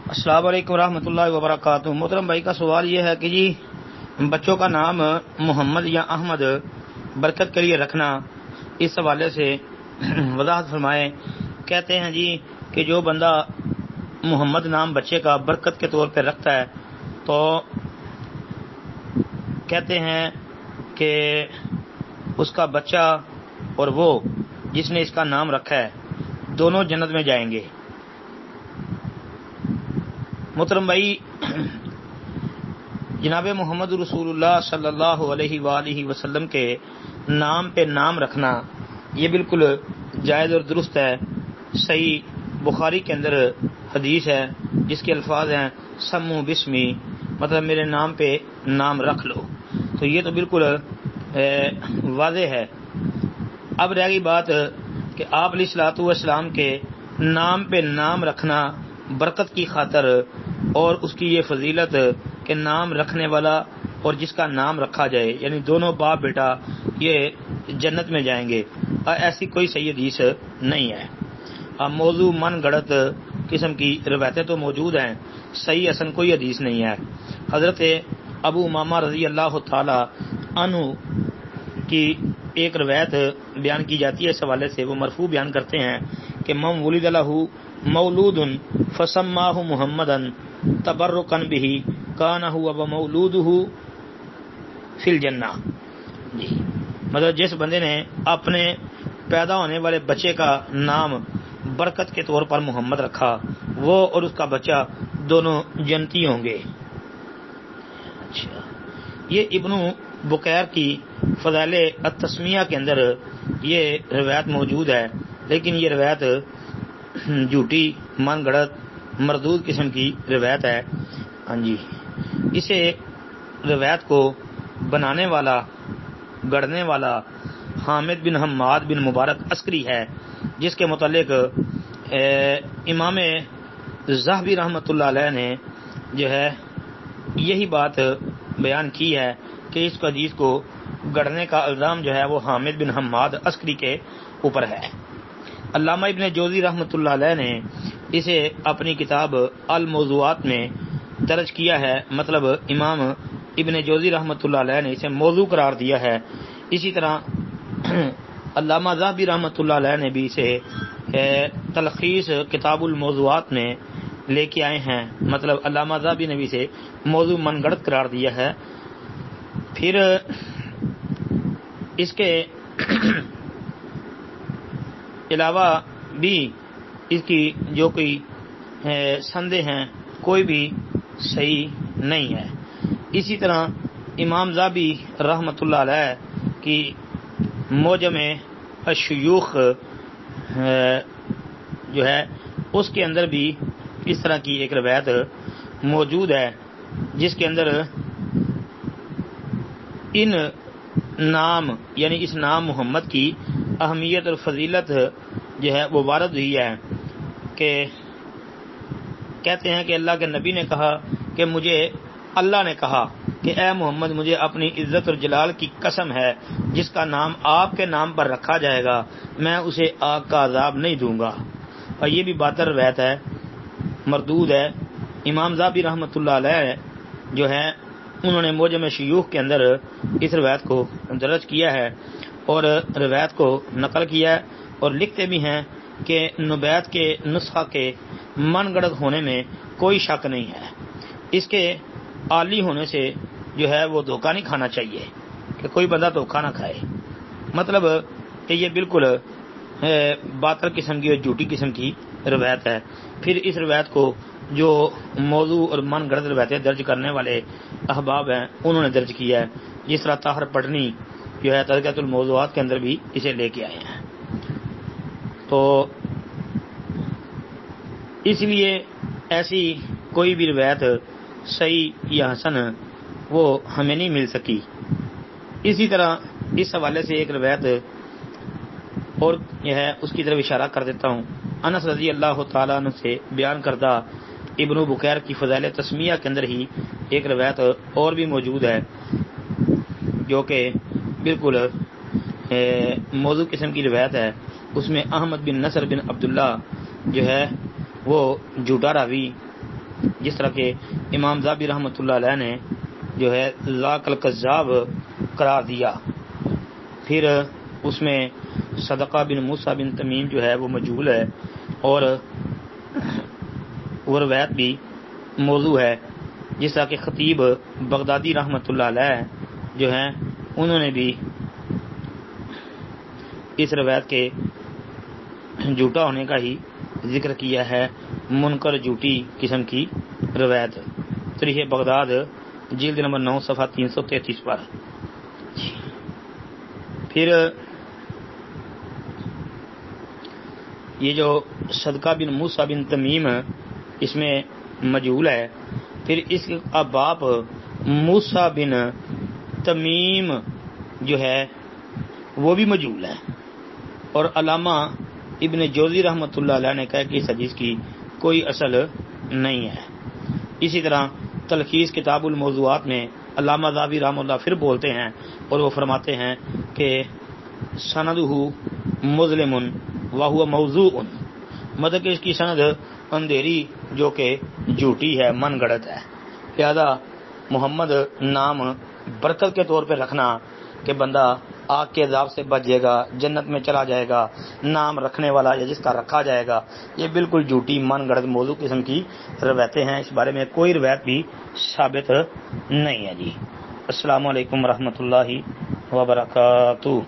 السلام علیکم ورحمۃ اللہ وبرکاتہ۔ محترم بھائی کا سوال یہ ہے کہ جی بچوں کا نام محمد یا احمد برکت کے لیے رکھنا، اس حوالے سے وضاحت فرمائیں۔ کہتے ہیں جی کہ جو بندہ محمد نام بچے کا برکت کے طور پہ رکھتا ہے تو کہتے ہیں کہ اس کا بچہ اور وہ جس نے اس کا نام رکھا ہے دونوں جنت میں جائیں گے۔ محترم بھائی، جناب محمد رسول اللہ صلی اللہ علیہ وآلہ وسلم کے نام پہ نام رکھنا یہ بالکل جائز اور درست ہے۔ صحیح بخاری کے اندر حدیث ہے جس کے الفاظ ہیں سمو بسمی، مطلب میرے نام پہ نام رکھ لو۔ تو یہ تو بالکل واضح ہے۔ اب رہ گئی بات کہ آپ علیہ الصلوۃ والسلام کے نام پہ نام رکھنا برکت کی خاطر اور اس کی یہ فضیلت کہ نام رکھنے والا اور جس کا نام رکھا جائے یعنی دونوں باپ بیٹا یہ جنت میں جائیں گے، ایسی کوئی صحیح حدیث نہیں ہے۔ اب موضوع من گڑت قسم کی روایتیں تو موجود ہیں، صحیح اصل کوئی حدیث نہیں ہے۔ حضرت ابو امامہ رضی اللہ تعالی عنہ کی ایک روایت بیان کی جاتی ہے، اس حوالے سے وہ مرفوع بیان کرتے ہیں کہ من ولد لہ مولود فسماہ محمدا تبرکا بہ کان ہوا ومولودہ فی الجنہ۔ جی مطلب جس بندے نے اپنے پیدا ہونے والے بچے کا نام برکت کے طور پر محمد رکھا، وہ اور اس کا بچہ دونوں جنتی ہوں گے۔ اچھا، یہ ابن بکیر کی فضائل التسمیہ کے اندر یہ روایت موجود ہے، لیکن یہ روایت جھوٹی، من گڑت، مردود قسم کی روایت ہے۔ ہاں جی، اسے روایت کو بنانے والا، گڑھنے والا حامد بن حماد بن مبارک عسکری ہے، جس کے متعلق امام ذہبی رحمۃ اللہ علیہ نے جو ہے یہی بات بیان کی ہے کہ اس حدیث کو گڑھنے کا الزام جو ہے وہ حامد بن حماد عسکری کے اوپر ہے۔ علامہ ابن جوزی رحمۃ اللہ علیہ نے اسے اپنی کتاب الموضوعات میں درج کیا ہے، مطلب امام ابن جوزی رحمۃ اللہ علیہ نے اسے موضوع قرار دیا ہے۔ اسی طرح علامہ ذہبی رحمۃ اللہ علیہ نے بھی اسے تلخیص کتاب الموضوعات میں لے کے آئے ہیں، مطلب علامہ ذہبی نے بھی اسے موضوع من گڑت قرار دیا ہے۔ پھر اس کے علاوہ بھی اس کی جو کوئی سندیں ہیں کوئی بھی صحیح نہیں ہے۔ اسی طرح امام ذہبی رحمۃ اللہ علیہ کی معجم الشیوخ جو ہے اس کے اندر بھی اس طرح کی ایک روایت موجود ہے، جس کے اندر ان نام یعنی اس نام محمد کی اہمیت اور فضیلت جو ہے وہ وارد ہوئی ہے کہ کہتے ہیں کہ اللہ کے نبی نے کہا کہ مجھے اللہ نے کہا کہ اے محمد مجھے اپنی عزت اور جلال کی قسم ہے جس کا نام آپ کے نام پر رکھا جائے گا میں اسے آگ کا عذاب نہیں دوں گا۔ اور یہ بھی باطل روایت ہے، مردود ہے۔ امام ذہبی رحمۃ اللہ علیہ جو ہے انہوں نے معجم شیوخ کے اندر اس روایت کو درج کیا ہے اور روایت کو نقل کیا ہے، اور لکھتے بھی ہیں کہ نبیت کے نسخہ کے من گڑت ہونے میں کوئی شک نہیں ہے۔ اس کے عالی ہونے سے جو ہے وہ دھوکہ نہیں کھانا چاہیے کہ کوئی بندہ دھوکہ نہ کھائے، مطلب کہ یہ بالکل باطل قسم کی اور جھوٹی قسم کی روایت ہے۔ پھر اس روایت کو جو موضوع اور من گڑت روایتیں درج کرنے والے احباب ہیں انہوں نے درج کیا ہے، جس طرح طاہر پٹنی جو ہے تذکرۃ الموضوعات کے اندر بھی اسے لے کے آئے ہیں۔ تو اس لیے ایسی کوئی بھی روایت صحیح یا حسن وہ ہمیں نہیں مل سکی۔ اسی طرح اس حوالے سے ایک روایت اور یہ ہے اس کی طرف اشارہ کر دیتا ہوں۔ انس رضی اللہ تعالیٰ عنہ سے بیان کردہ ابن بکیر کی فضائل تسمیہ کے اندر ہی ایک روایت اور بھی موجود ہے جو کہ بالکل موضوع قسم کی روایت ہے۔ اس میں احمد بن نصر بن عبداللہ جو ہے وہ جھوٹا راوی جس طرح کہ امام ذہبی رحمۃ اللہ علیہ نے جو ہے ذاک الکذاب قرار دیا. پھر اس میں صدقہ بن موسیٰ بن تمیم جو ہے وہ مجہول ہے اور وہ روایت بھی موضوع ہے. جس طرح کہ خطیب بغدادی رحمۃ اللہ علیہ جو ہیں انہوں نے بھی اس روایت کے جھوٹا ہونے کا ہی ذکر کیا ہے، منکر جھوٹی قسم کی روایت. تاریخ بغداد جلد نمبر 9 صفحہ 333 پر. پھر یہ جو صدقہ بن موسیٰ بن تمیم اس میں مجہول ہے. پھر اس کا باپ موسیٰ بن تمیم جو ہے وہ بھی مجہول ہے، اور علامہ ابن جوزی رحمۃ اللہ علیہ نے کہا کہ اس حدیث کی کوئی اصل نہیں ہے. اسی طرح تلخیص کتاب الموضوعات میں علامہ ذہبی رحمہ اللہ پھر بولتے ہیں اور وہ فرماتے ہیں کہ سندہ مظلم وہو موضوع، مطلب کہ اس کی سند اندھیری جو کہ جھوٹی ہے، من گڑت ہے. لہذا محمد نام برکت کے طور پہ رکھنا کہ بندہ آگ کے عذاب سے بچ جائے گا، جنت میں چلا جائے گا، نام رکھنے والا یا جس کا رکھا جائے گا، یہ بالکل جھوٹی من گڑت موضوع قسم کی روایتیں ہیں. اس بارے میں کوئی روایت بھی ثابت نہیں ہے. جی السلام علیکم ورحمۃ اللہ وبرکاتہ.